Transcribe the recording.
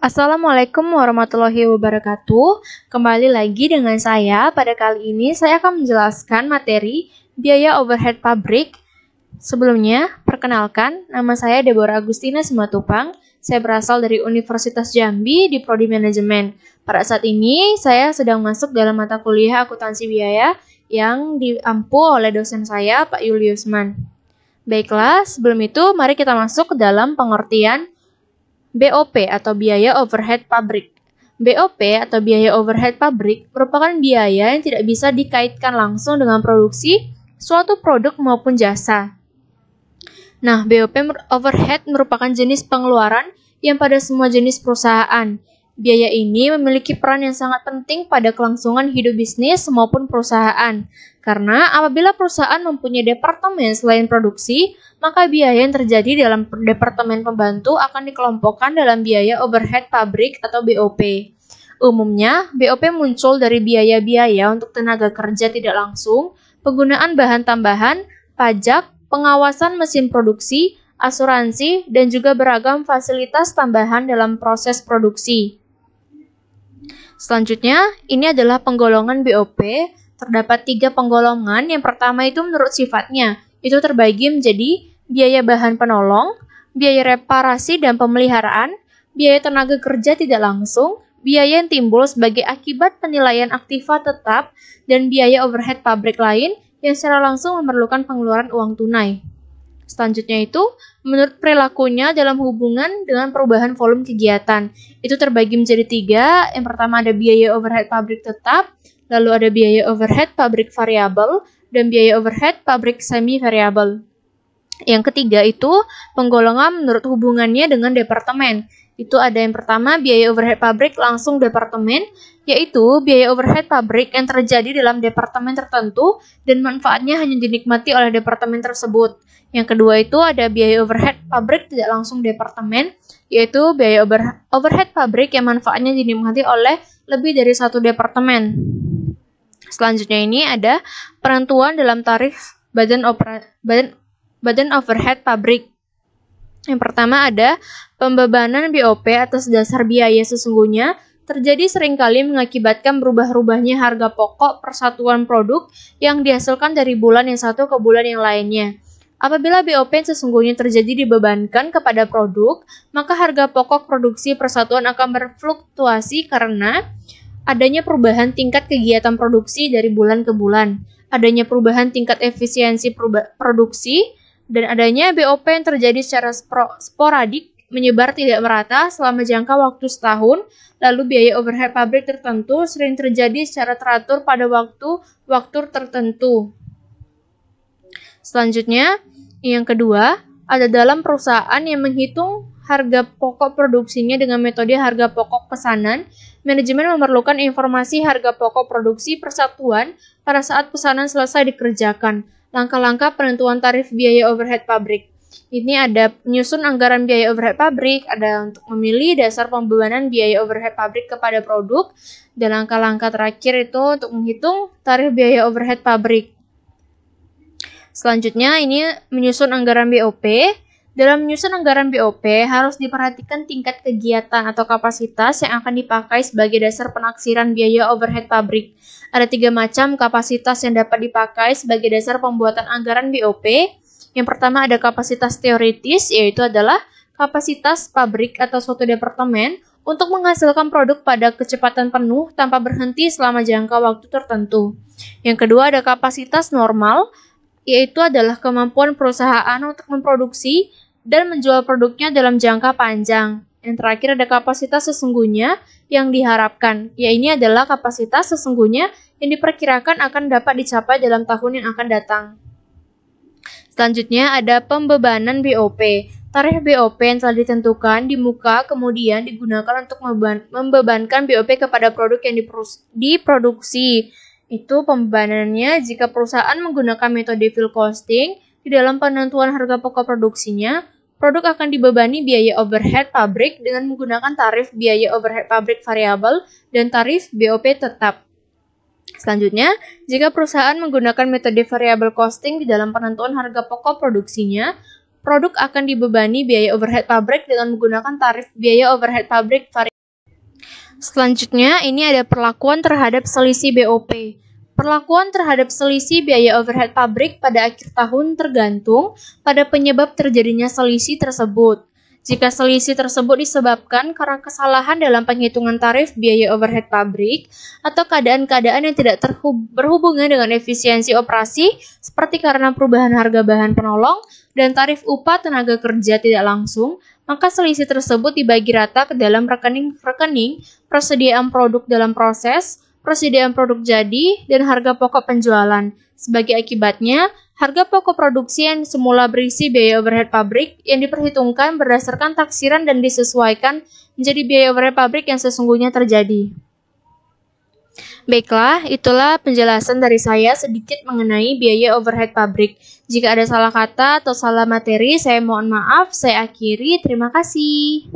Assalamualaikum warahmatullahi wabarakatuh. Kembali lagi dengan saya. Pada kali ini saya akan menjelaskan materi biaya overhead pabrik. Sebelumnya, perkenalkan, nama saya Deborah Agustina Simatupang. Saya berasal dari Universitas Jambi di Prodi Manajemen. Pada saat ini, saya sedang masuk dalam mata kuliah akuntansi biaya yang diampu oleh dosen saya, Pak Yuliusman. Baiklah, sebelum itu mari kita masuk ke dalam pengertian BOP atau biaya overhead pabrik. BOP atau biaya overhead pabrik merupakan biaya yang tidak bisa dikaitkan langsung dengan produksi suatu produk maupun jasa. Nah, BOP overhead merupakan jenis pengeluaran yang pada semua jenis perusahaan. Biaya ini memiliki peran yang sangat penting pada kelangsungan hidup bisnis maupun perusahaan. Karena apabila perusahaan mempunyai departemen selain produksi, maka biaya yang terjadi dalam departemen pembantu akan dikelompokkan dalam biaya overhead pabrik atau BOP. Umumnya, BOP muncul dari biaya-biaya untuk tenaga kerja tidak langsung, penggunaan bahan tambahan, pajak, pengawasan mesin produksi, asuransi, dan juga beragam fasilitas tambahan dalam proses produksi. Selanjutnya, ini adalah penggolongan BOP. Terdapat 3 penggolongan. Yang pertama itu menurut sifatnya. Itu terbagi menjadi biaya bahan penolong, biaya reparasi dan pemeliharaan, biaya tenaga kerja tidak langsung, biaya yang timbul sebagai akibat penilaian aktiva tetap, dan biaya overhead pabrik lain yang secara langsung memerlukan pengeluaran uang tunai. Selanjutnya itu, menurut perilakunya dalam hubungan dengan perubahan volume kegiatan. Itu terbagi menjadi 3. Yang pertama ada biaya overhead pabrik tetap, lalu ada biaya overhead pabrik variabel, dan biaya overhead pabrik semi-variabel. Yang ketiga itu, penggolongan menurut hubungannya dengan departemen. Itu ada yang pertama, biaya overhead pabrik langsung departemen, yaitu biaya overhead pabrik yang terjadi dalam departemen tertentu dan manfaatnya hanya dinikmati oleh departemen tersebut. Yang kedua itu ada biaya overhead pabrik tidak langsung departemen, yaitu biaya overhead pabrik yang manfaatnya dinikmati oleh lebih dari satu departemen. Selanjutnya ini ada penentuan dalam tarif badan overhead pabrik. Yang pertama ada pembebanan BOP atas dasar biaya sesungguhnya terjadi seringkali mengakibatkan berubah-ubahnya harga pokok persatuan produk yang dihasilkan dari bulan yang satu ke bulan yang lainnya. Apabila BOP yang sesungguhnya terjadi dibebankan kepada produk, maka harga pokok produksi persatuan akan berfluktuasi karena adanya perubahan tingkat kegiatan produksi dari bulan ke bulan, adanya perubahan tingkat efisiensi produksi, dan adanya BOP yang terjadi secara sporadik menyebar tidak merata selama jangka waktu setahun, lalu biaya overhead pabrik tertentu sering terjadi secara teratur pada waktu tertentu. Selanjutnya, yang kedua, ada dalam perusahaan yang menghitung harga pokok produksinya dengan metode harga pokok pesanan, manajemen memerlukan informasi harga pokok produksi persatuan pada saat pesanan selesai dikerjakan. Langkah-langkah penentuan tarif biaya overhead pabrik. Ini ada menyusun anggaran biaya overhead pabrik, ada untuk memilih dasar pembebanan biaya overhead pabrik kepada produk, dan langkah-langkah terakhir itu untuk menghitung tarif biaya overhead pabrik. Selanjutnya ini menyusun anggaran BOP. Dalam menyusun anggaran BOP harus diperhatikan tingkat kegiatan atau kapasitas yang akan dipakai sebagai dasar penaksiran biaya overhead pabrik. Ada 3 macam kapasitas yang dapat dipakai sebagai dasar pembuatan anggaran BOP. Yang pertama ada kapasitas teoritis, yaitu adalah kapasitas pabrik atau suatu departemen untuk menghasilkan produk pada kecepatan penuh tanpa berhenti selama jangka waktu tertentu. Yang kedua ada kapasitas normal, yaitu adalah kemampuan perusahaan untuk memproduksi dan menjual produknya dalam jangka panjang. Yang terakhir ada kapasitas sesungguhnya yang diharapkan. Ya, ini adalah kapasitas sesungguhnya yang diperkirakan akan dapat dicapai dalam tahun yang akan datang. Selanjutnya ada pembebanan BOP. Tarif BOP yang telah ditentukan di muka kemudian digunakan untuk membebankan BOP kepada produk yang diproduksi. Itu pembebanannya jika perusahaan menggunakan metode field costing di dalam penentuan harga pokok produksinya, produk akan dibebani biaya overhead pabrik dengan menggunakan tarif biaya overhead pabrik variabel dan tarif BOP tetap. Selanjutnya, jika perusahaan menggunakan metode variable costing di dalam penentuan harga pokok produksinya, produk akan dibebani biaya overhead pabrik dengan menggunakan tarif biaya overhead pabrik variabel. Selanjutnya, ini ada perlakuan terhadap selisih BOP. Perlakuan terhadap selisih biaya overhead pabrik pada akhir tahun tergantung pada penyebab terjadinya selisih tersebut. Jika selisih tersebut disebabkan karena kesalahan dalam penghitungan tarif biaya overhead pabrik atau keadaan-keadaan yang tidak berhubungan dengan efisiensi operasi seperti karena perubahan harga bahan penolong dan tarif upah tenaga kerja tidak langsung, maka selisih tersebut dibagi rata ke dalam rekening-rekening persediaan produk dalam proses, persediaan produk jadi, dan harga pokok penjualan. Sebagai akibatnya, harga pokok produksi yang semula berisi biaya overhead pabrik yang diperhitungkan berdasarkan taksiran dan disesuaikan menjadi biaya overhead pabrik yang sesungguhnya terjadi. Baiklah, itulah penjelasan dari saya sedikit mengenai biaya overhead pabrik. Jika ada salah kata atau salah materi, saya mohon maaf. Saya akhiri. Terima kasih.